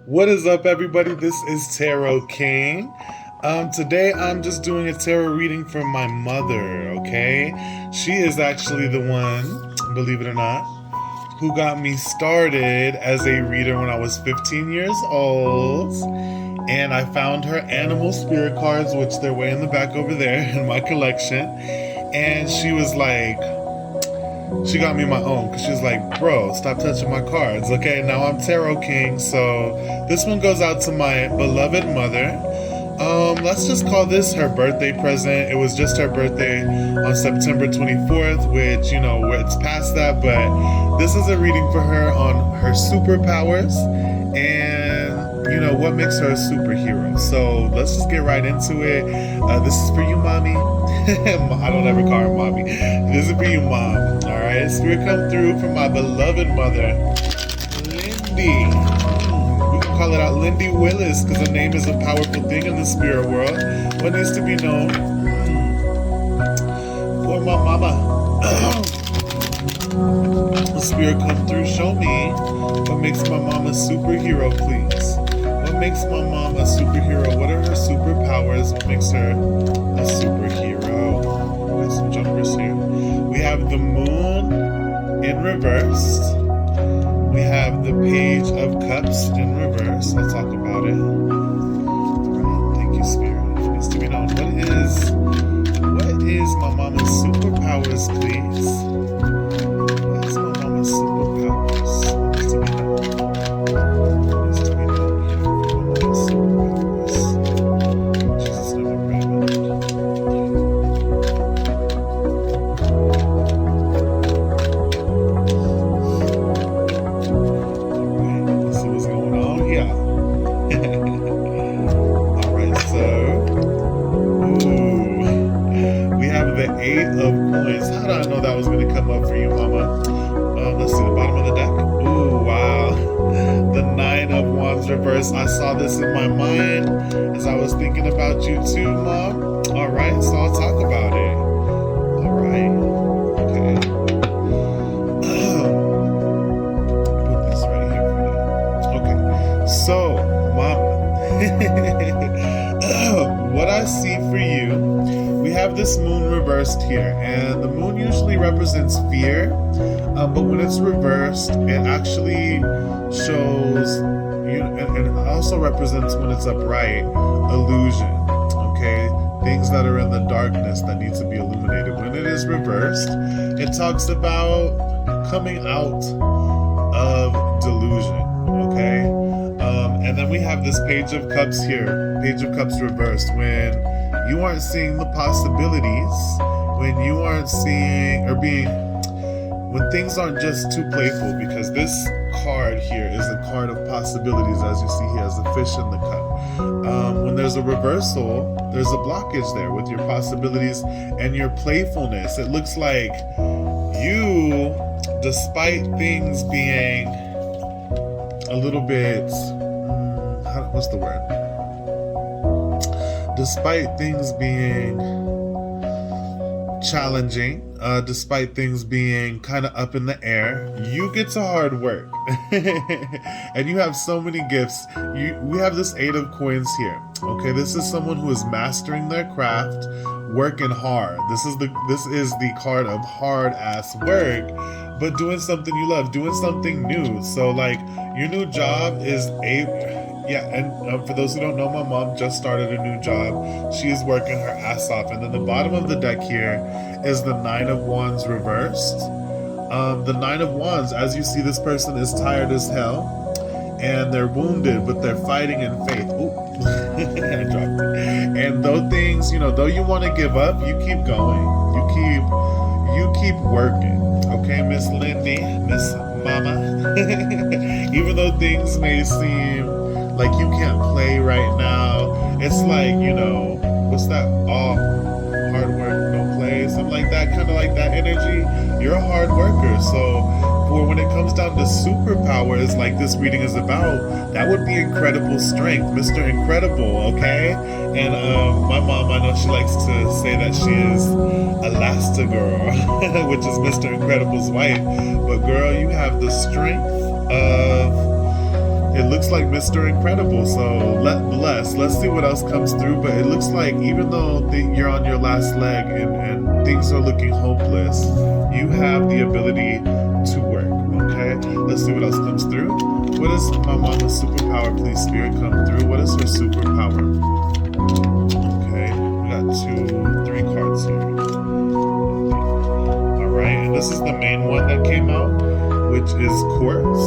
What is up, everybody? This is Tarot King. Today I'm just doing a tarot reading for my mother, okay? She is actually the one, believe it or not, who got me started as a reader when I was 15 years old. And I found her animal spirit cards, which they're way in the back over there in my collection. And she was like, she got me my own because she was like, bro, stop touching my cards. Okay, now I'm Tarot King. So this one goes out to my beloved mother. Let's just call this her birthday present. It was just her birthday on September 24th, which, you know, it's past that, but this is a reading for her on her superpowers and, you know, what makes her a superhero. So let's just get right into it. This is for you, mommy. I don't ever call her mommy. This is for you, mom. All right, spirit come through for my beloved mother, Lindy. We can call it out Lindy Willis because her name is a powerful thing in the spirit world. What needs to be known for my mama? The spirit come through. Show me what makes my mom a superhero, please. What makes my mom a superhero? What are her superpowers? What makes her a superhero? We have some jumpers here. We have the moon in reverse. We have the page of cups in reverse. Let's talk about it. Right, thank you, spirit. It needs to be known. What is my mama's superpowers, please? What is my mama's superpowers? It needs to be known. It needs to be known here for my mama's superpowers. Jesus, never pray about it. Eight of coins. How did I know that was going to come up for you, mama? Let's see the bottom of the deck. Ooh, wow. The nine of wands reverse. I saw this in my mind as I was thinking about you too, mom. All right, so I'll talk about it. All right. Okay. Put this right here for now. Okay. So, mama. What I see for you, we have this moon reversed here, and the moon usually represents fear, but when it's reversed, it actually shows, you know, and it also represents when it's upright, illusion, okay? Things that are in the darkness that need to be illuminated. When it is reversed, it talks about coming out of delusion, okay? And then we have this page of cups here, page of cups reversed, when you aren't seeing the possibilities, when you aren't seeing or when things aren't just too playful, because this card here is a card of possibilities, as you see here, as a fish in the cup. When there's a reversal, there's a blockage there with your possibilities and your playfulness. It looks like you, despite things being a little bit, what's the word? Despite things being challenging, despite things being kind of up in the air, you get to hard work. And you have so many gifts. We have this eight of coins here. Okay, this is someone who is mastering their craft, working hard. This is the card of hard ass work, but doing something you love, doing something new. So like your new job is and for those who don't know, my mom just started a new job. She is working her ass off. And then the bottom of the deck here is the nine of wands reversed. The nine of wands, as you see, this person is tired as hell and they're wounded, but they're fighting in faith. Ooh, I dropped it. And though things, though you want to give up, you keep going. You keep working. Okay, Miss Lindy, Miss Mama. Even though things may seem like you can't play right now, it's like, what's that? All hard work, no play, something like that, kind of like that energy. You're a hard worker. So for when it comes down to superpowers, like this reading is about, that would be incredible strength, Mr. Incredible, okay? And my mom, I know she likes to say that she is Elastigirl, which is Mr. Incredible's wife. But girl, you have the strength of It looks like Mr. Incredible. So let's see what else comes through. But it looks like even though you're on your last leg and things are looking hopeless, you have the ability to work. Okay, let's see what else comes through. What is my mama's superpower? Please, Spirit, come through. What is her superpower? Okay, we got 3 cards here. All right, and this is the main one that came out, which is quartz.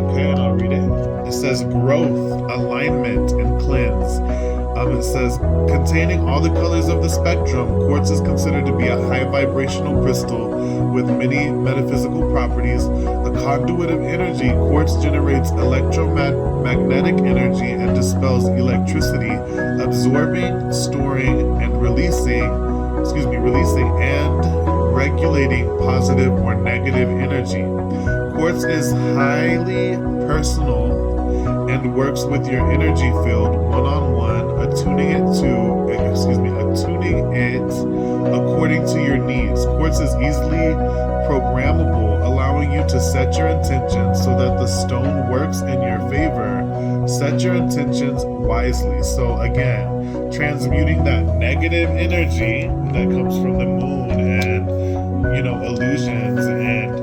Okay, and I'll read it. It says growth, alignment, and cleanse. It says, containing all the colors of the spectrum, quartz is considered to be a high vibrational crystal with many metaphysical properties. A conduit of energy, quartz generates electromagnetic energy and dispels electricity, absorbing, storing, and releasing and regulating positive or negative energy. Quartz is highly personal and works with your energy field one-on-one, attuning it according to your needs. Quartz is easily programmable, allowing you to set your intentions so that the stone works in your favor. Set your intentions wisely. So again, transmuting that negative energy that comes from the moon and, illusions and,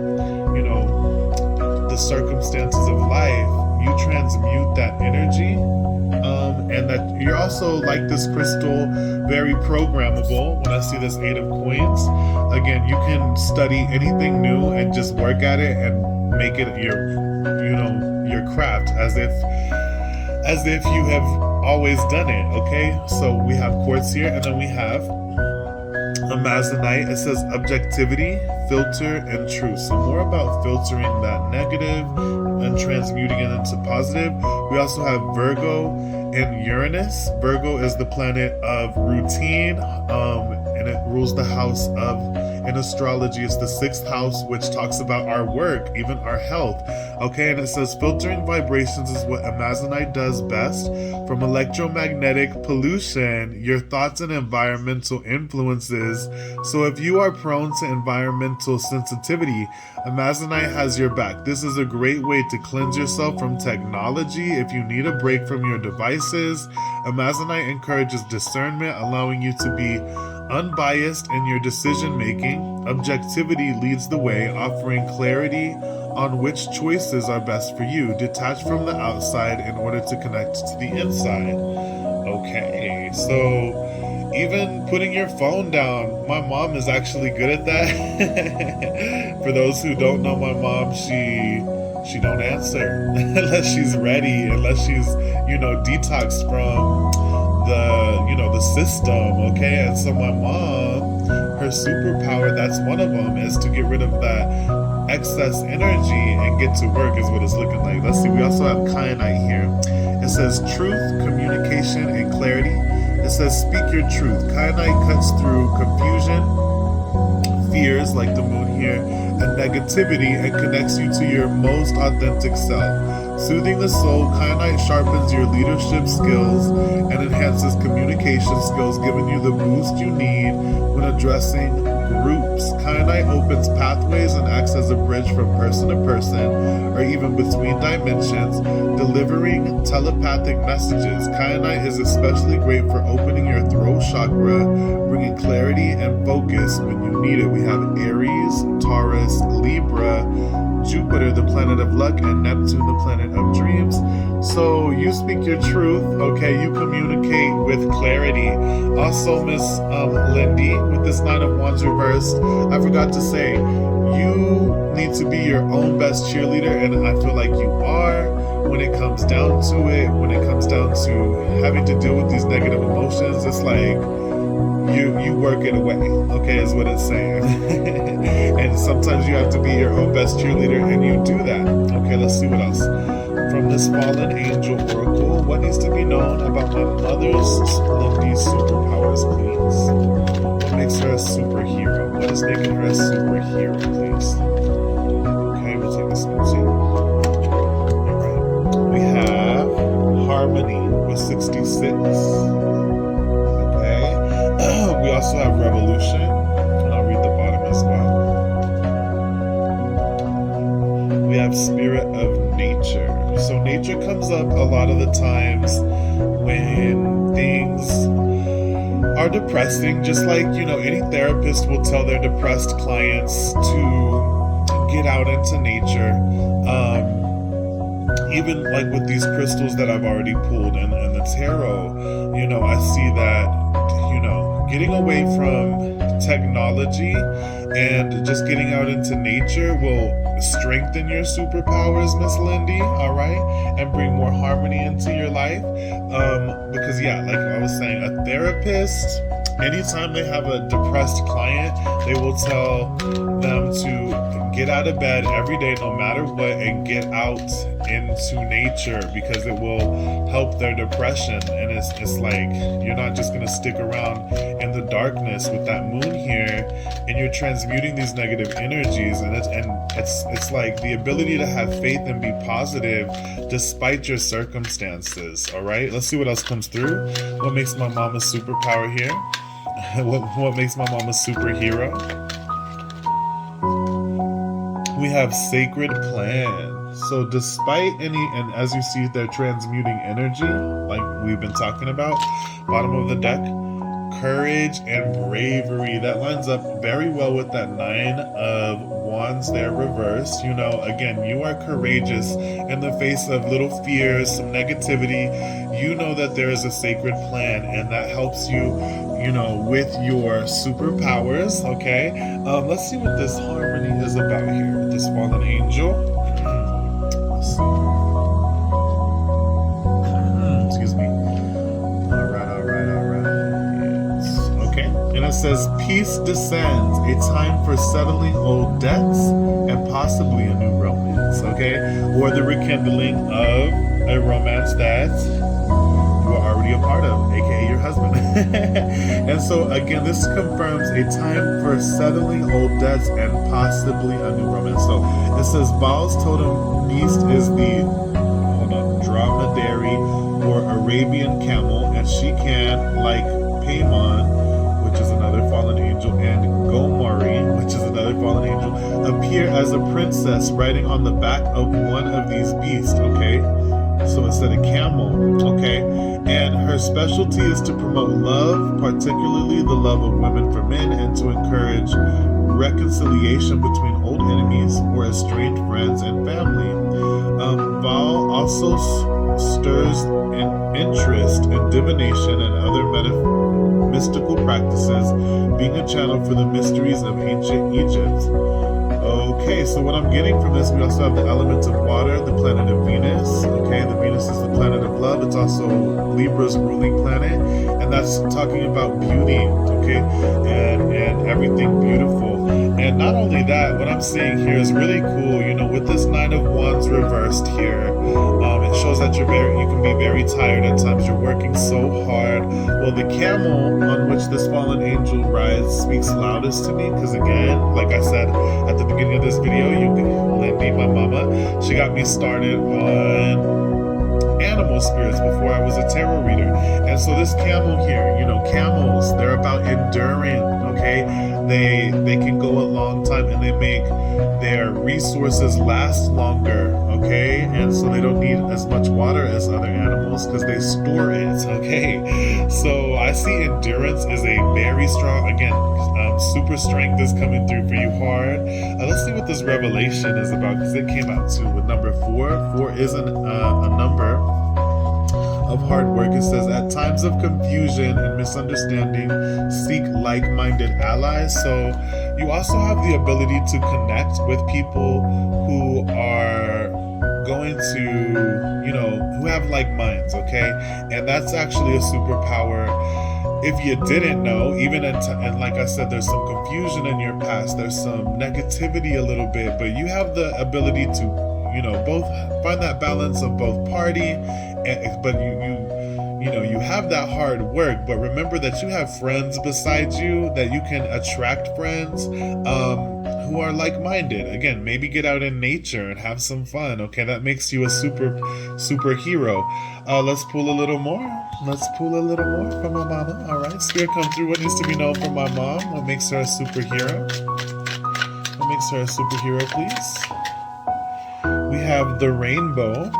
the circumstances of life, you transmute that energy, and that you're also like this crystal, very programmable. When I see this 8 of coins, again, you can study anything new and just work at it and make it your craft, as if you have always done it. Okay, so we have quartz here, and then we have Amazonite. It says objectivity, filter, and truth. So more about filtering that negative and transmuting it into positive. We also have Virgo and Uranus. Virgo is the planet of routine, and it rules the house of, in astrology, it's the 6th house, which talks about our work, even our health. Okay, and it says filtering vibrations is what Amazonite does best. From electromagnetic pollution, your thoughts and environmental influences. So if you are prone to environmental sensitivity, Amazonite has your back. This is a great way to cleanse yourself from technology. If you need a break from your devices, Amazonite encourages discernment, allowing you to be unbiased in your decision making. Objectivity leads the way, offering clarity on which choices are best for you. Detach from the outside in order to connect to the inside. Okay, so even putting your phone down, my mom is actually good at that. For those who don't know my mom, she don't answer unless she's ready, unless she's detoxed from the system. Okay, and so my mom, her superpower, that's one of them, is to get rid of that excess energy and get to work, is what it's looking like. Let's see, we also have kyanite here. It says truth, communication, and clarity. It says speak your truth. Kyanite cuts through confusion, fears like the moon here, and negativity, and connects you to your most authentic self. Soothing the soul, kyanite sharpens your leadership skills and enhances communication skills, giving you the boost you need when addressing groups. Kyanite opens pathways and acts as a bridge from person to person, or even between dimensions, delivering telepathic messages. Kyanite is especially great for opening your throat chakra, bringing clarity and focus when you need it. We have Aries, Taurus, Libra, Jupiter, the planet of luck, and Neptune, the planet of dreams. So you speak your truth, okay? You communicate with clarity. Also, Miss Lindy, with this 9 of Wands reversed, I forgot to say, you need to be your own best cheerleader, and I feel like you are. When it comes down to it, when it comes down to having to deal with these negative emotions, it's like you work it away, okay, is what it's saying. And sometimes you have to be your own best cheerleader, and you do that. Okay, let's see what else. From this fallen angel oracle, what needs to be known about my mother's Lindy's superpowers, please? What makes her a superhero? What is making her a superhero, please? Okay, we'll take this one too. Alright. We have Harmony with 66. We also have Revolution, and I'll read the bottom as well. We have Spirit of Nature. So nature comes up a lot of the times when things are depressing, just like, any therapist will tell their depressed clients to get out into nature. Even like with these crystals that I've already pulled and the tarot, I see that, getting away from technology and just getting out into nature will strengthen your superpowers, Miss Lindy, all right, and bring more harmony into your life. Because like I was saying, a therapist, anytime they have a depressed client, they will tell them to get out of bed every day, no matter what, and get out into nature, because it will help their depression. And it's like, you're not just gonna stick around in the darkness with that moon here, and you're transmuting these negative energies. And it's like the ability to have faith and be positive despite your circumstances. All right, let's see what else comes through. What makes my mom a superpower here? What makes my mom a superhero? We have sacred plan. So despite and as you see, they're transmuting energy, like we've been talking about, bottom of the deck, courage and bravery. That lines up very well with that 9 of Wands there reversed. Again, you are courageous in the face of little fears, some negativity. You know that there is a sacred plan, and that helps you, with your superpowers, okay? Let's see what this harmony is about here with this fallen angel. Let's see. Excuse me. All right. Okay. And it says, peace descends, a time for settling old debts and possibly a new romance, okay? Or the rekindling of a romance that you are already a part of, aka your husband. And so again, this confirms a time for settling old debts and possibly a new romance. So it says Baal's totem beast is the dromedary or Arabian camel, and she can, like Paimon, which is another fallen angel, and Gomari, which is another fallen angel, appear as a princess riding on the back of one of these beasts, okay? So instead of camel, okay? And her specialty is to promote love, particularly the love of women for men, and to encourage reconciliation between old enemies or estranged friends and family. Baal also stirs an interest in divination and other mystical practices, being a channel for the mysteries of ancient Egypt. Okay, so what I'm getting from this, we also have the element of water, the planet of Venus. Okay, the Venus is the planet of love. It's also Libra's ruling planet, and that's talking about beauty, okay, and everything beautiful. And not only that, what I'm seeing here is really cool. With this 9 of Wands reversed here, it shows that you can be very tired at times. You're working so hard. Well, the camel on which this fallen angel rides speaks loudest to me, because again, like I said at the beginning of this video, Lindy, my mama, she got me started on animal spirits before I was a tarot reader. And so this camel here, camels, they're about enduring, okay? They can go a long time, and they make their resources last longer, okay? And so they don't need as much water as other animals because they store it, okay? So I see endurance is a very strong, again, super strength is coming through for you hard. Let's see what this revelation is about, because it came out too with number 4. 4 isn't a number of hard work. It says, at times of confusion and misunderstanding, seek like-minded allies. So you also have the ability to connect with people who are going to, who have like minds, okay? And that's actually a superpower. If you didn't know, even and like I said, there's some confusion in your past, there's some negativity a little bit, but you have the ability to, both find that balance of both party, but you have that hard work. But remember that you have friends beside you, that you can attract friends who are like-minded. Again, maybe get out in nature and have some fun. Okay, that makes you a superhero. Let's pull a little more. Let's pull a little more from my mama. All right, Spirit, come through. What needs to be known from my mom? What makes her a superhero? What makes her a superhero, please? We have the rainbow.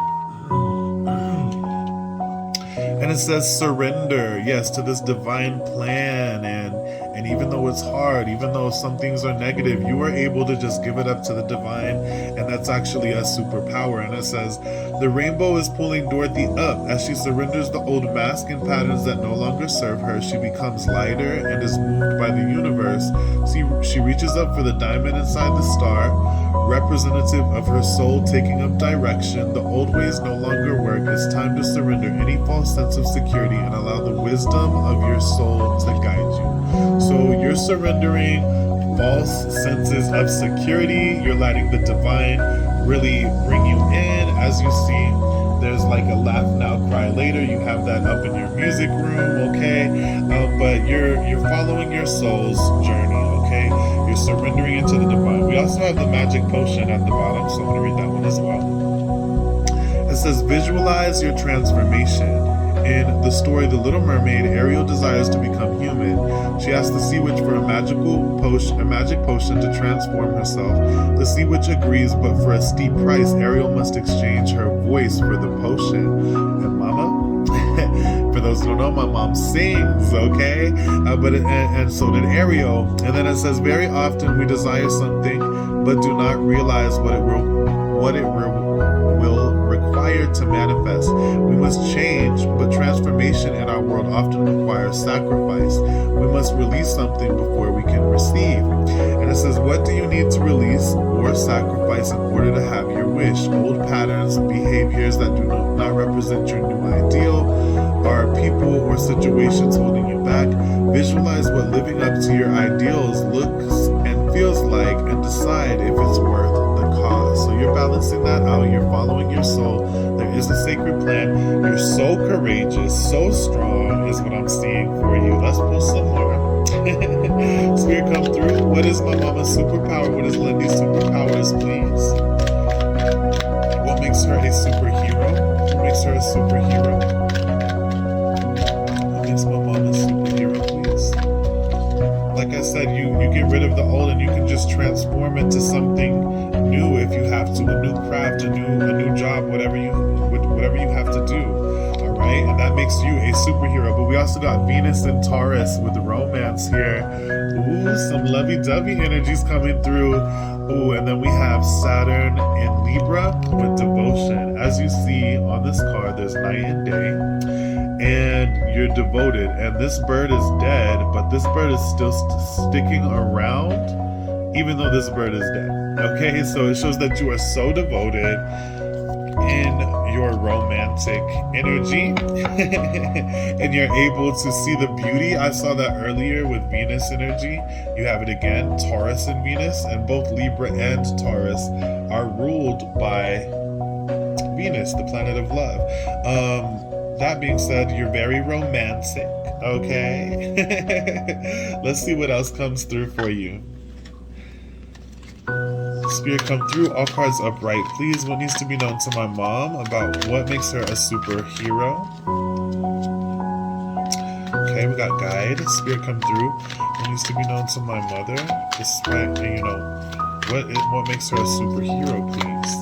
And it says surrender, yes, to this divine plan. And even though it's hard, even though some things are negative, you are able to just give it up to the divine, and that's actually a superpower. And it says the rainbow is pulling Dorothy up as she surrenders the old mask and patterns that no longer serve her. She becomes lighter and is moved by the universe. She reaches up for the diamond inside the star, representative of her soul taking up direction. The old ways no longer work. It's time to surrender any false sense of security and allow the wisdom of your soul to guide you. So you're surrendering false senses of security. You're letting the divine really bring you in. As you see, there's like a laugh now, cry later. You have that up in your music room, okay? But you're following your soul's journey, okay? You're surrendering into the divine. We also have the magic potion at the bottom, so I'm going to read that one as well. It says, visualize your transformation. In the story The Little Mermaid, Ariel desires to become human. She asks the sea witch for a magic potion to transform herself. The sea witch agrees, but for a steep price, Ariel must exchange her voice for the potion. And mama, for those who don't know, my mom sings, okay? And so did Ariel. And then it says, very often we desire something, but do not realize what it will require to manifest. We must change, but transformation in our world often requires sacrifice. We must release something before we can receive. And it says, what do you need to release or sacrifice in order to have your wish? Old patterns, behaviors that do not represent your new ideal, are people or situations holding you back. Visualize what living up to your ideals looks and feels like, and decide if it's worth the cause. So you're balancing that out. You're following your soul. There is a sacred plan. You're so courageous, so strong is what I'm seeing for you. Let's pull some more. Spirit, come through. What is my mama's superpower? What is Lindy's superpowers, please? What makes her a superhero? What makes her a superhero? What makes my mama a superhero, please? Like I said, you get rid of the old and you can just transform it to something new if you have to, a new craft, a new job, whatever you have to do. All right, and that makes you a superhero. But we also got Venus and Taurus with romance here. Ooh, some lovey-dovey energies coming through. Ooh, and then we have Saturn in Libra with devotion. As you see on this card, there's night and day, and you're devoted. And this bird is dead, but this bird is still sticking around, even though this bird is dead. Okay, so it shows that you are so devoted in your romantic energy and you're able to see the beauty. I saw that earlier with Venus energy. You have it again, Taurus and Venus, and both Libra and Taurus are ruled by Venus, the planet of love. That being said, you're very romantic, okay? Let's see what else comes through for you. Spirit, come through. All cards upright, please. What needs to be known to my mom about what makes her a superhero? Okay, we got guide. Spirit, come through. What needs to be known to my mother, despite, what makes her a superhero, please?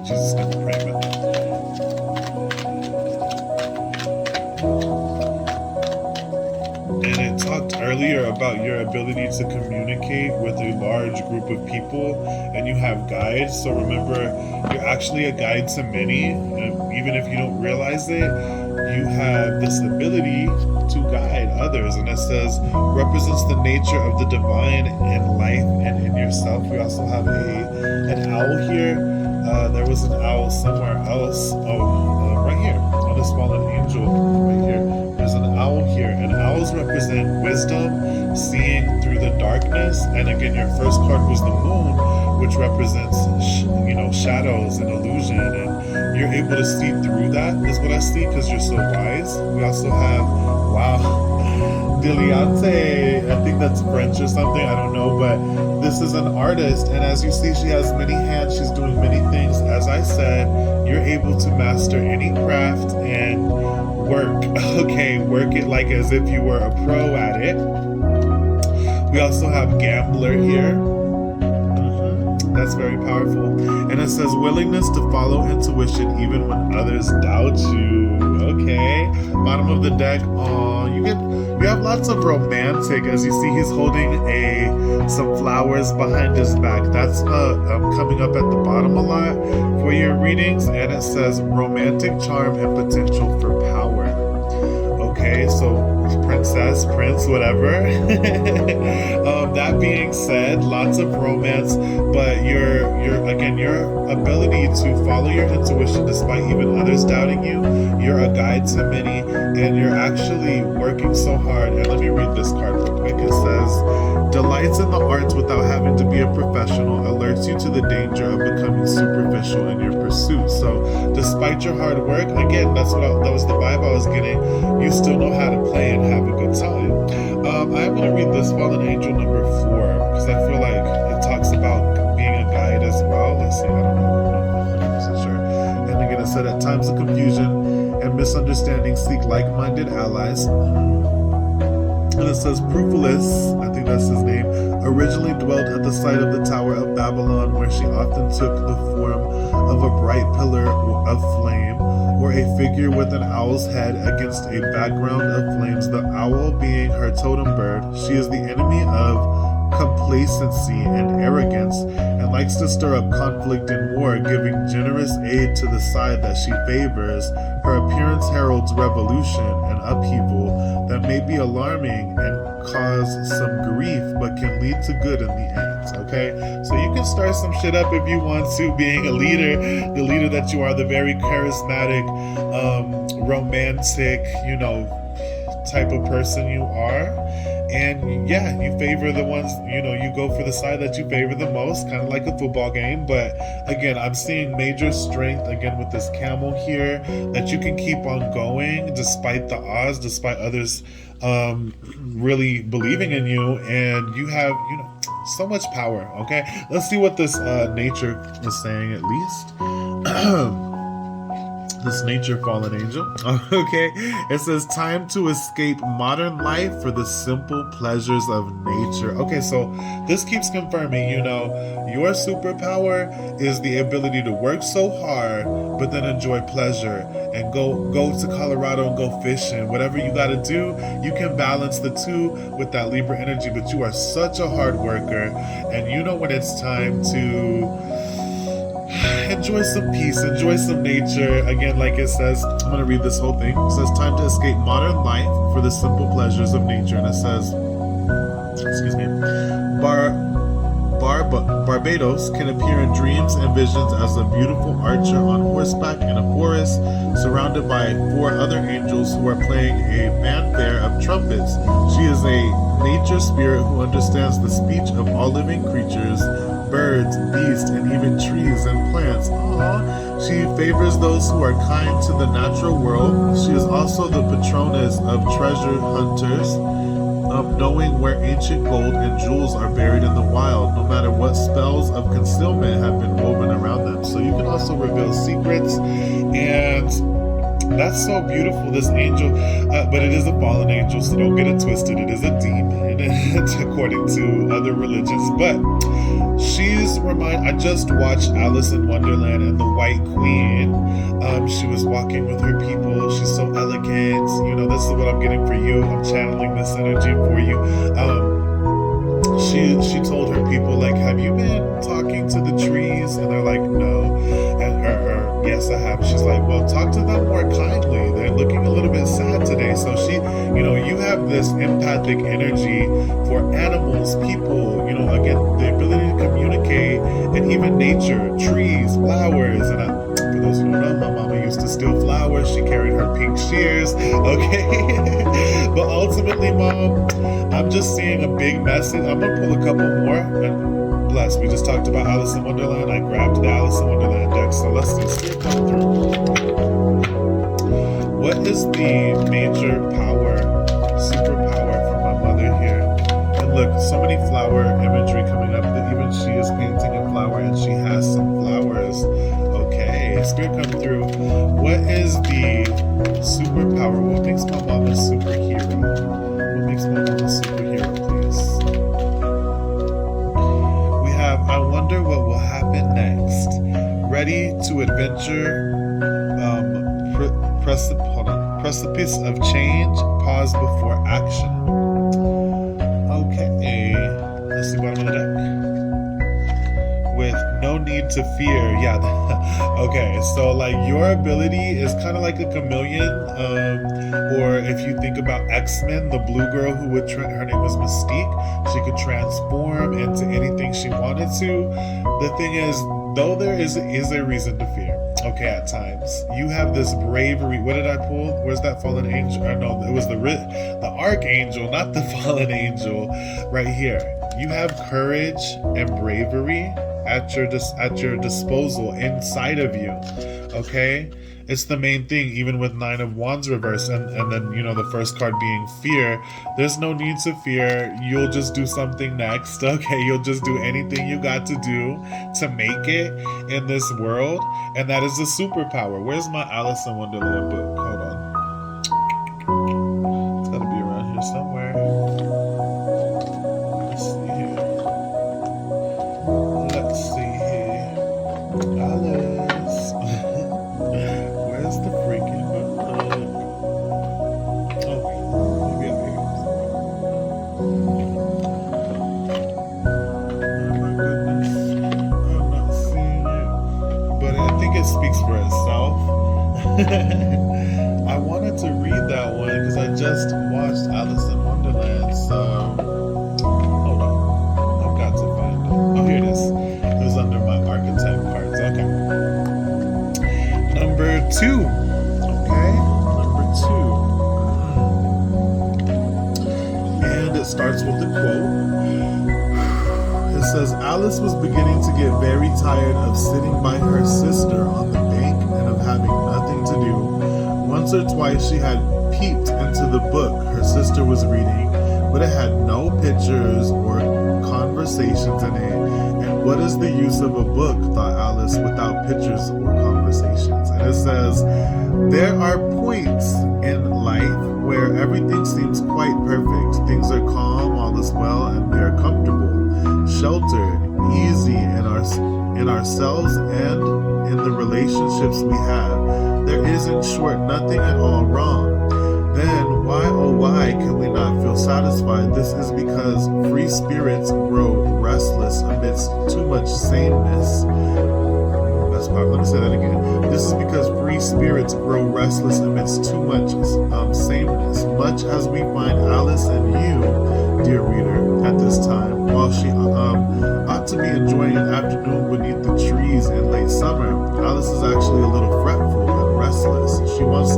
Jesus, never pray with me. And it talked earlier about your ability to communicate with a large group of people, and you have guides. So remember, you're actually a guide to many, and even if you don't realize it, you have this ability to guide others. And it says, represents the nature of the divine in life and in yourself. We also have an owl here. There was an owl somewhere else. Right here, on this fallen angel, right here. There's an owl here, and owls represent wisdom, seeing through the darkness. And again, your first card was the moon, which represents, shadows and illusion, and you're able to see through that, is what I see, because you're so wise. We also have, wow, Diliante. I think that's French or something, I don't know, but this is an artist, and as you see, she has many hands. She's doing many things. As I said, you're able to master any craft and work. Okay, work it like as if you were a pro at it. We also have gambler here. That's very powerful. And it says willingness to follow intuition even when others doubt you. Okay. Bottom of the deck. Oh, you have lots of romantic. As you see, he's holding some flowers behind his back. That's coming up at the bottom a lot for your readings. And it says romantic charm and potential for power. Okay, so princess, prince, whatever. That being said, lots of romance, but your ability to follow your intuition despite even others doubting you. You're a guide to many, and you're actually working so hard. And let me read this card real quick. It says, delights in the arts without having to be a professional, alerts you to the danger of becoming superficial in your pursuit. So despite your hard work, again, that was the vibe I was getting, you still know how to play and have a good time. I'm going to read this Fallen Angel number 4 because I feel like it talks about being a guide as well. Let's see, I don't know, I'm not 100% sure. And again, it said, at times of confusion and misunderstanding, seek like-minded allies. And it says, Proophilus, I think that's his name, originally dwelt at the site of the Tower of Babylon, where she often took the form of a bright pillar of flame, or a figure with an owl's head against a background of flames, the owl being her totem bird. She is the enemy of complacency and arrogance, and likes to stir up conflict and war, giving generous aid to the side that she favors. Her appearance heralds revolution and upheaval that may be alarming and cause some grief, but can lead to good in the end. Okay, so you can start some shit up if you want to, being a leader, the leader that you are, the very charismatic, romantic, type of person you are. And yeah, you favor the ones, you go for the side that you favor the most, kind of like a football game. But again, I'm seeing major strength again with this camel here, that you can keep on going despite the odds, despite others really believing in you, and you have, so much power. Okay, let's see what this nature is saying at least. This nature fallen angel. Okay, it says time to escape modern life for the simple pleasures of nature. Okay, so this keeps confirming, your superpower is the ability to work so hard, but then enjoy pleasure and go to Colorado and go fishing. Whatever you got to do, you can balance the two with that Libra energy. But you are such a hard worker, and you know when it's time to enjoy some peace, enjoy some nature. Again, like it says, I'm going to read this whole thing. It says, time to escape modern life for the simple pleasures of nature. And it says, Barbados can appear in dreams and visions as a beautiful archer on horseback in a forest, surrounded by 4 other angels who are playing a fanfare of trumpets. She is a nature spirit who understands the speech of all living creatures, birds, beasts, and even trees and plants. Aww. She favors those who are kind to the natural world. She is also the patroness of treasure hunters, knowing where ancient gold and jewels are buried in the wild, no matter what spells of concealment have been woven around them. So you can also reveal secrets, and that's so beautiful, this angel. But it is a fallen angel, so don't get it twisted. It is a demon, according to other religions. But I just watched Alice in Wonderland and the White Queen. She was walking with her people. She's so elegant. This is what I'm getting for you. I'm channeling this energy for you. She told her people, like, have you been talking to the trees? And they're like, no. And yes, I have. She's like, well, talk to them more kindly. They're looking a little bit sad today. So she, you have this empathic energy for animals, people, again, the ability to communicate, and even nature, trees, flowers. And for those who don't know, my mama used to steal flowers. She carried her pink shears. Okay. But ultimately, Mom, I'm just seeing a big message. I'm going to pull a couple more. And bless, we just talked about Alice in Wonderland. I grabbed the Alice in Wonderland deck. So let's see. Still come through. What is the major power, superpower for my mother here? And look, so many flower imagery coming up that even she is painting a flower and she has some flowers. Okay, Spirit come through. What is the superpower? What makes my mom a superhero? What makes my mom a superhero, please? We have, I wonder what will happen adventure, precipice of change, pause before action. Okay, let's see bottom of the deck. With no need to fear, yeah. Okay, so like your ability is kind of like a chameleon, or if you think about X-Men, the blue girl who would her name was Mystique. She could transform into anything she wanted to. The thing is, though there is a reason to fear. Okay, at times you have this bravery. What did I pull? Where's that fallen angel? Or no, it was the archangel, not the fallen angel. Right here, you have courage and bravery at your disposal inside of you. Okay, it's the main thing. Even with Nine of Wands reverse, and then the first card being fear. There's no need to fear. You'll just do something next. Okay, you'll just do anything you got to do to make it in this world, and that is a superpower. Where's my Alice in Wonderland book? Hold on, it's gotta be around here somewhere. Let's see here. Alice. Where's the freaking book? Oh, maybe up here. Oh my goodness. I'm not seeing it. But I think it speaks for itself. I wanted to read that one because I just watched Alice in Wonderland, so hold on. I've got to find it. Oh, here it is. It was under my archetype cards. Okay. Number 2. Okay. Number 2. And it starts with a quote. It says, Alice was beginning to get very tired of sitting by her sister on the bank and of having nothing to do. Once or twice she had peeped into the book her sister was reading, but it had no pictures or conversations in it. And what is the use of a book, thought Alice, without pictures or conversations? And it says, there are points in life where everything seems quite perfect. Things are calm, all is well, and we are comfortable, sheltered, easy in ourselves and in the relationships we have. There is, in short, nothing at all wrong. Then why, oh why, can we not feel satisfied? This is because free spirits grow restless amidst too much sameness. Let me say that again. This is because free spirits grow restless amidst too much sameness. Much as we find Alice and you, dear reader, at this time, while she ought to be enjoying an afternoon beneath the trees in late summer, Alice is actually a little fretful and restless. She wants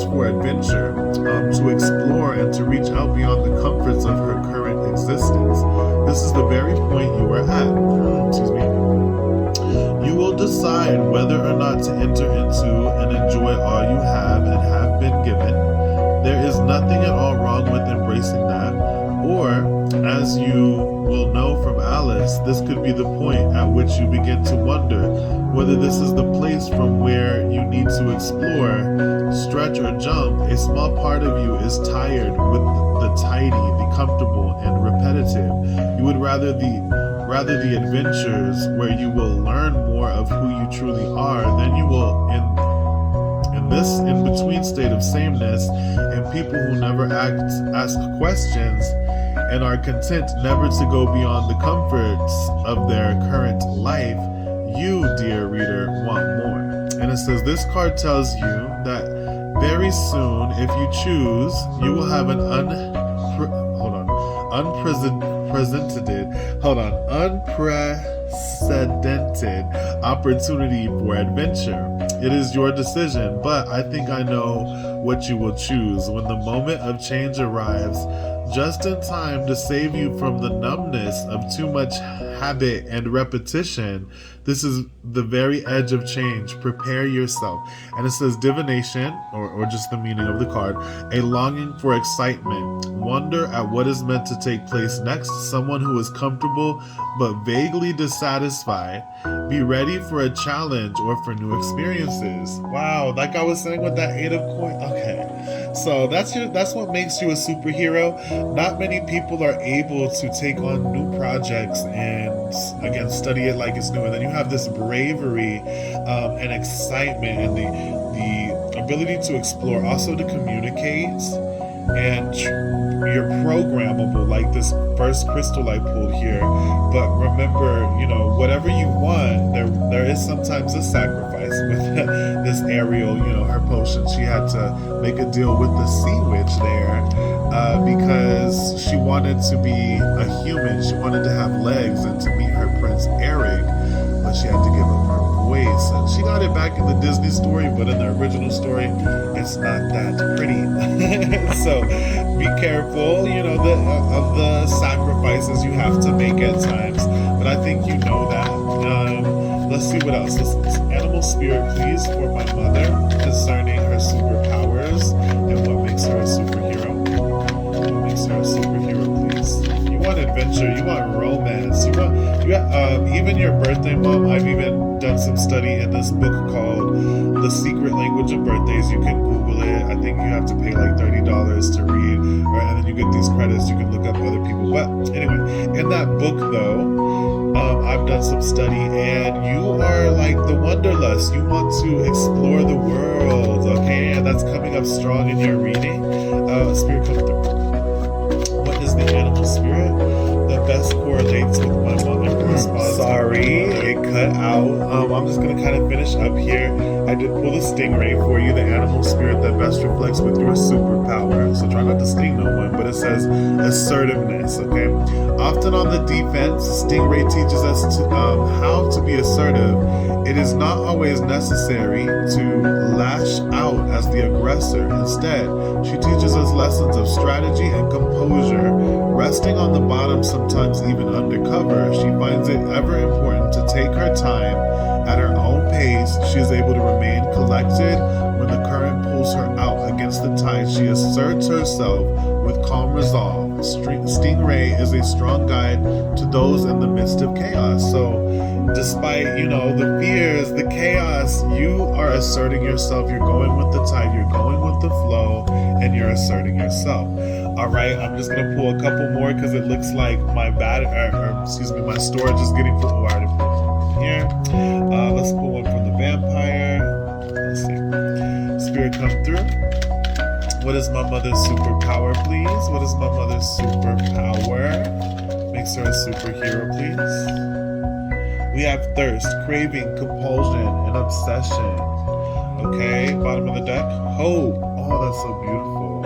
for adventure, to explore and to reach out beyond the comforts of her current existence. This is the very point you are at. Excuse me. You will decide whether or not to enter into and enjoy all you have and have been given. There is nothing at all wrong with embracing that. Or, as you will know from Alice, this could be the point at which you begin to wonder whether this is the place from where you need to explore, stretch, or jump. A small part of you is tired with the tidy, the comfortable, and repetitive. You would rather the adventures where you will learn more of who you truly are than you will in this in-between state of sameness, and people who never ask questions and are content never to go beyond the comforts of their current life. You, dear reader, want more. And it says this card tells you that very soon, if you choose, you will have an unprecedented opportunity for adventure. It is your decision, but I think I know what you will choose. When the moment of change arrives, just in time to save you from the numbness of too much habit and repetition, this is the very edge of change. Prepare yourself. And it says divination, or just the meaning of the card, a longing for excitement, wonder at what is meant to take place next, someone who is comfortable but vaguely dissatisfied. Be ready for a challenge or for new experiences. Wow, like I was saying with that 8 of coins. Okay, So that's what makes you a superhero. Not many people are able to take on new projects and again study it like it's new. And then you have this bravery and excitement and the ability to explore, also to communicate, and you're programmable like this first crystal I pulled here. But remember, whatever you want, there is sometimes a sacrifice with this Ariel. Her potion, she had to make a deal with the sea witch there because she wanted to be a human. She wanted to have legs and to meet her Prince Eric, but she had to give up her voice. And she got it back in the Disney story, but in the original story, it's not that pretty. So be careful, of the sacrifices you have to make at times. But I think you know that. Let's see what else. Animal spirit, please, for my mother concerning her superpowers and what makes her a superhero. What makes her a superhero, please? You want adventure, you want romance, even your birthday, Mom. I've even done some study in this book called The Secret Language of Birthdays. You can Google it. I think you have to pay like $30 to read, and then you get these credits. You can look up other people. But anyway, in that book though, I've done some study, and you are like the wanderlust. You want to explore the world, okay? And that's coming up strong in your reading. Spirit come through. What is the animal spirit that best correlates with my mom and corresponds? Sorry, it cut out. I'm just gonna kind of finish up here. I did pull the stingray for you, the animal spirit that best reflects with your superpower. So try not to sting no one, but it says assertiveness, okay? Often on the defense, stingray teaches us how to be assertive. It is not always necessary to lash out as the aggressor. Instead, she teaches us lessons of strategy and composure. Resting on the bottom, sometimes even undercover, she finds it ever important to take her time at her own pace. She is able to remain collected when the current pulls her out against the tide. She asserts herself with calm resolve. Stingray is a strong guide to those in the midst of chaos. So despite, the fears, the chaos, you are asserting yourself. You're going with the tide, you're going with the flow, and you're asserting yourself. All right, I'm just gonna pull a couple more because it looks like my my storage is getting full. Oh, I already pulled from here. Let's pull one from the vampire. Let's see. Spirit come through. What is my mother's superpower, please? What is my mother's superpower? Makes her a superhero, please. We have thirst, craving, compulsion, and obsession. Okay, bottom of the deck. Hope. Oh, that's so beautiful.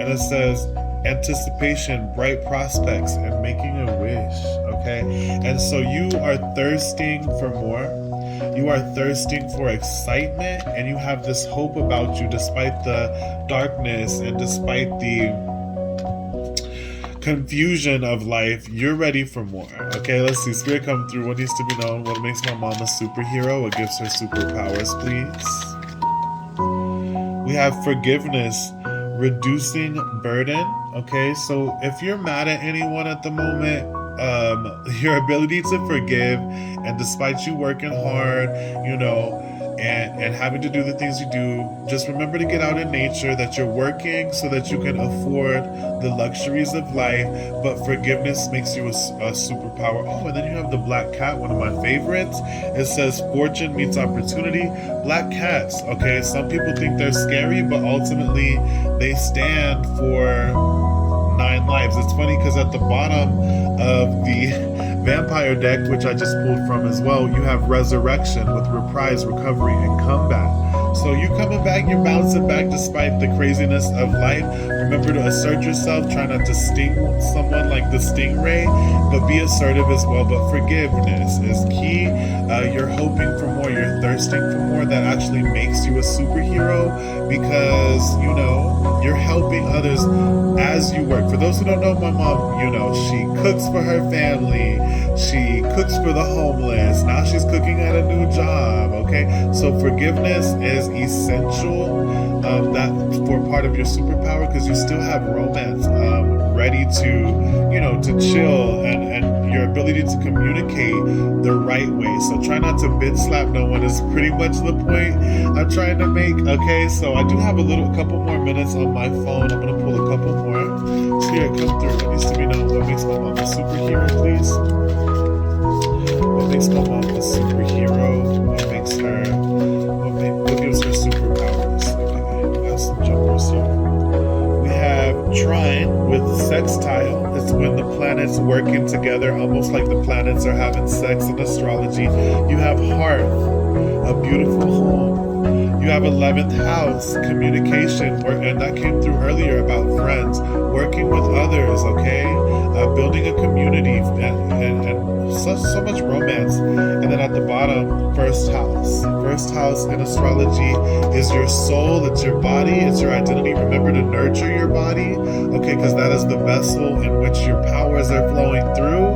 And it says anticipation, bright prospects, and making a wish. Okay, and so you are thirsting for more. You are thirsting for excitement, and you have this hope about you despite the darkness and despite the confusion of life. You're ready for more. Okay, let's see. Spirit come through. What needs to be known? What makes my mom a superhero? What gives her superpowers, please? We have forgiveness, reducing burden. Okay, so if you're mad at anyone at the moment, your ability to forgive, and despite you working hard, and having to do the things you do, just remember to get out in nature, that you're working so that you can afford the luxuries of life, but forgiveness makes you a superpower. Oh, and then you have the black cat, one of my favorites. It says fortune meets opportunity. Black cats, okay, some people think they're scary, but ultimately they stand for 9 lives. It's funny because at the bottom of the vampire deck, which I just pulled from as well, you have resurrection with reprise, recovery, and comeback. So you coming back, you're bouncing back despite the craziness of life. Remember to assert yourself. Try not to sting someone like the stingray, but be assertive as well. But forgiveness is key. You're hoping for more, you're thirsting for more. That actually makes you a superhero because, you're helping others as you work. For those who don't know my mom, she cooks for her family. She cooks for the homeless. Now she's cooking at a new job, okay? So forgiveness is essential that for part of your superpower because you still have romance. ready to, to chill, and your ability to communicate the right way. So try not to bitch slap no one is pretty much the point I'm trying to make. Okay, so I do have a couple more minutes on my phone. I'm gonna pull a couple more. So here, come through. It needs to be known what makes my mom a superhero, please. What makes my mom a superhero? What makes her? What gives her superpowers? Okay, we got some jumpers here. We have trine with sextile. It's when the planets working together, almost like the planets are having sex in astrology. You have hearth, a beautiful home. You have 11th house, communication, and that came through earlier about friends, working with others, okay? Building a community, and so much romance. And then at the bottom, first house. First house in astrology is your soul, it's your body, it's your identity. Remember to nurture your body, okay? Because that is the vessel in which your powers are flowing through.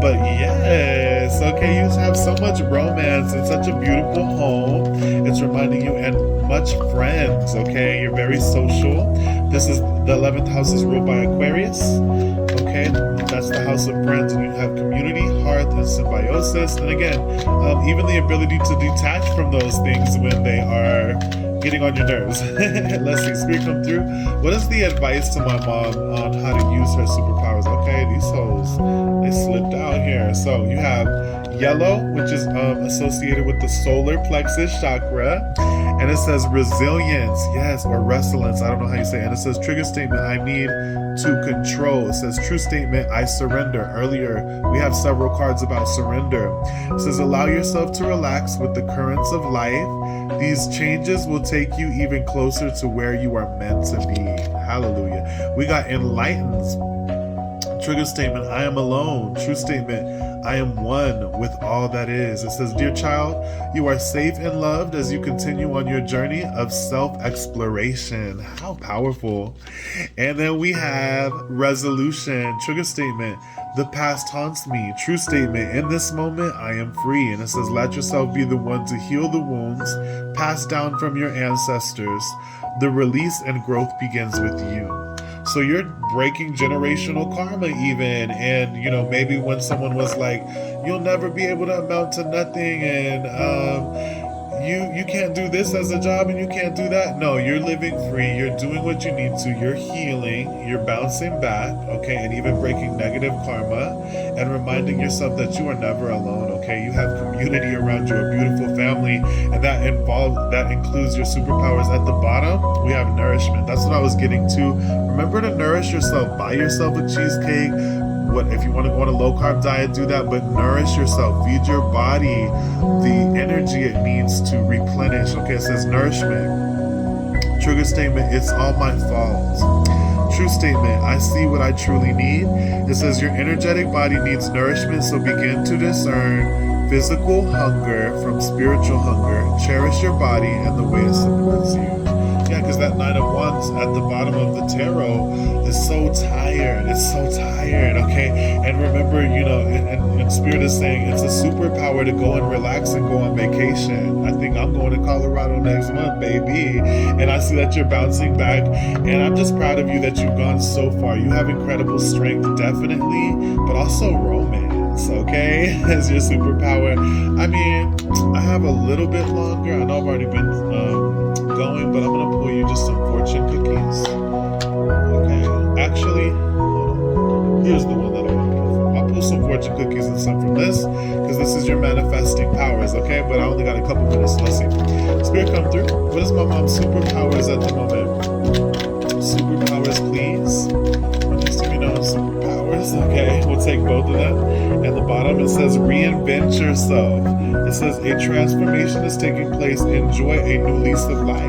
But yes, okay, you have so much romance and such a beautiful home. It's reminding you, and much friends, okay? You're very social. This is the 11th house is ruled by Aquarius, okay? That's the house of friends, and you have community, hearth, and symbiosis. And again, even the ability to detach from those things when they are getting on your nerves. Let's see, Spirit come through. What is the advice to my mom on how to use her superpowers? Okay, these hoes, they slipped out here. So you have yellow, which is associated with the solar plexus chakra. And it says resilience, yes, or resilience. I don't know how you say it. And it says trigger statement, I need to control. It says true statement, I surrender. Earlier, we have several cards about surrender. It says allow yourself to relax with the currents of life. These changes will take you even closer to where you are meant to be. Hallelujah. We got enlightens. Trigger statement, I am alone. True statement, I am one with all that is. It says, dear child, you are safe and loved as you continue on your journey of self-exploration. How powerful. And then we have resolution. Trigger statement, the past haunts me. True statement, in this moment, I am free. And it says, let yourself be the one to heal the wounds passed down from your ancestors. The release and growth begins with you. So you're breaking generational karma even, and maybe when someone was like, you'll never be able to amount to nothing, and you can't do this as a job and you can't do that. No, you're living free, you're doing what you need to, you're healing, you're bouncing back, okay, and even breaking negative karma and reminding yourself that you are never alone, okay? You have community around you, a beautiful family, and that includes your superpowers. At the bottom, we have nourishment. That's what I was getting to. Remember to nourish yourself. Buy yourself a cheesecake. If you want to go on a low carb diet, do that, but nourish yourself. Feed your body the energy it needs to replenish. Okay, it says nourishment. Trigger statement, it's all my fault. True statement, I see what I truly need. It says your energetic body needs nourishment, so begin to discern physical hunger from spiritual hunger. Cherish your body and the way it supports you. Yeah, because that 9 of Wands at the bottom of the tarot is so tired. It's so tired, okay? And remember, and Spirit is saying it's a superpower to go and relax and go on vacation. I think I'm going to Colorado next month, baby. And I see that you're bouncing back. And I'm just proud of you that you've gone so far. You have incredible strength, definitely, but also romance, okay? As your superpower. I mean, I have a little bit longer. I know I've already been going, but I'm gonna pull you just some fortune cookies. Okay, actually, hold on. Here's the one that I want to pull from. I'll pull some fortune cookies and some from this, because this is your manifesting powers, okay? But I only got a couple minutes, so let's see. Spirit come through. What is my mom's superpowers at the moment? Superpowers, please. What needs to be known? Superpowers, okay? We'll take both of them. At the bottom, it says reinvent yourself. It says a transformation is taking place. Enjoy a new lease of life.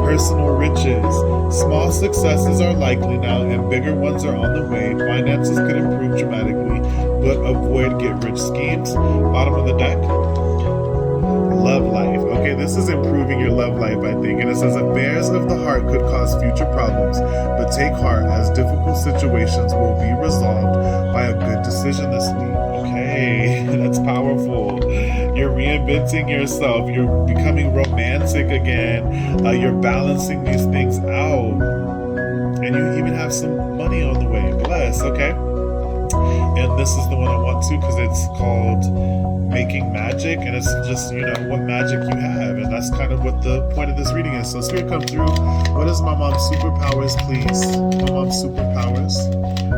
Personal riches. Small successes are likely now and bigger ones are on the way. Finances could improve dramatically, but avoid get-rich schemes. Bottom of the deck. Love life. Okay, this is improving your love life, I think. And it says affairs of the heart could cause future problems, but take heart as difficult situations will be resolved by a good decision this week. Okay, that's powerful. You're reinventing yourself. You're becoming romantic again. You're balancing these things out. And you even have some money on the way. Bless, okay? And this is the one I want to because it's called Making Magic, and it's just, what magic you have, and that's kind of what the point of this reading is. So Spirit, come through. What is my mom's superpowers, please? My mom's superpowers.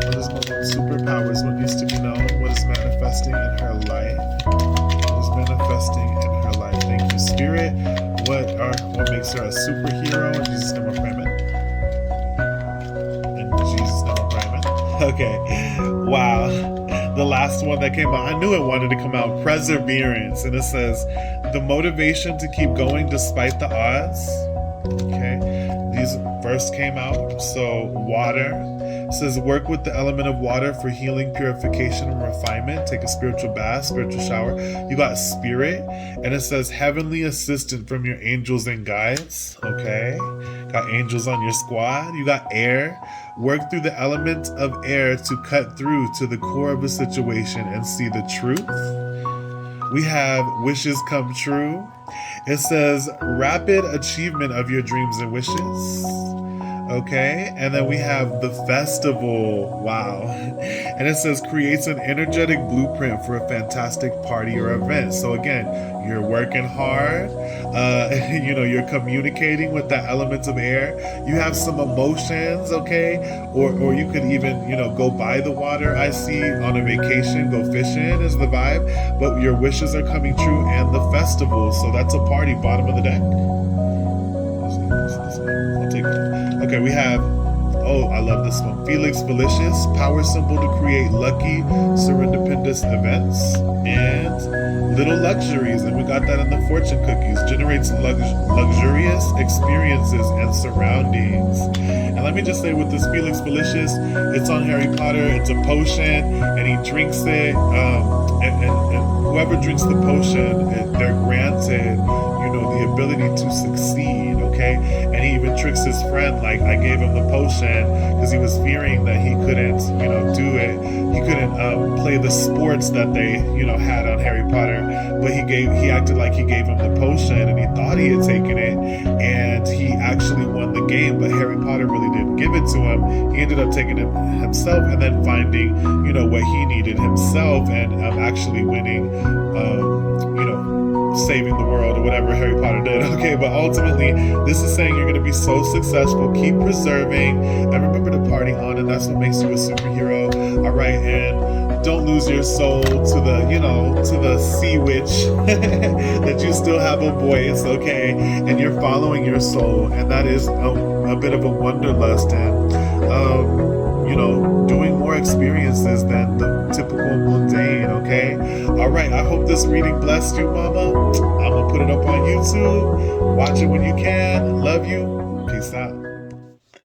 What is my mom's superpowers? What needs to be known? What is manifesting in her life? What is manifesting in her life? Thank you, Spirit. What makes her a superhero? In Jesus' name I pray, amen. In Jesus' name I pray, amen. Okay. Wow. The last one that came out, I knew it wanted to come out, perseverance. And it says, the motivation to keep going despite the odds. Okay. These first came out. So water. It says, work with the element of water for healing, purification, and refinement. Take a spiritual bath, spiritual shower. You got spirit. And it says, heavenly assistant from your angels and guides. Okay. Got angels on your squad. You got air. Work through the element of air to cut through to the core of a situation and see the truth. We have wishes come true. It says rapid achievement of your dreams and wishes. Okay, and then we have the festival. Wow. And it says creates an energetic blueprint for a fantastic party or event. So again, you're working hard. You're communicating with the elements of air. You have some emotions, okay? Or you could even, go by the water. I see on a vacation, go fishing is the vibe. But your wishes are coming true, and the festival. So that's a party, bottom of the deck. I'll take it. Okay, we have, I love this one. Felix Felicius, power symbol to create lucky, serendipitous events. And little luxuries, and we got that in the fortune cookies. Generates luxurious experiences and surroundings. And let me just say with this Felix Felicius, it's on Harry Potter. It's a potion, and he drinks it. And whoever drinks the potion, they're granted, the ability to succeed. Okay, and he even tricks his friend, like, I gave him the potion because he was fearing that he couldn't, do it. He couldn't play the sports that they, had on Harry Potter. But he acted like he gave him the potion, and he thought he had taken it, and he actually won the game. But Harry Potter really didn't give it to him. He ended up taking it himself, and then finding, what he needed himself, and actually winning, saving the world or whatever Harry Potter did. Okay, but ultimately this is saying you're going to be so successful. Keep preserving and remember to party on, and that's what makes you a superhero. All right, and don't lose your soul to the sea witch that you still have a voice, okay, and you're following your soul, and that is a bit of a wanderlust, and doing more experiences than the typical mundane. Okay, all right, I hope this reading blessed you, mama. I'm gonna put it up on YouTube. Watch it when you can. Love you. Peace out.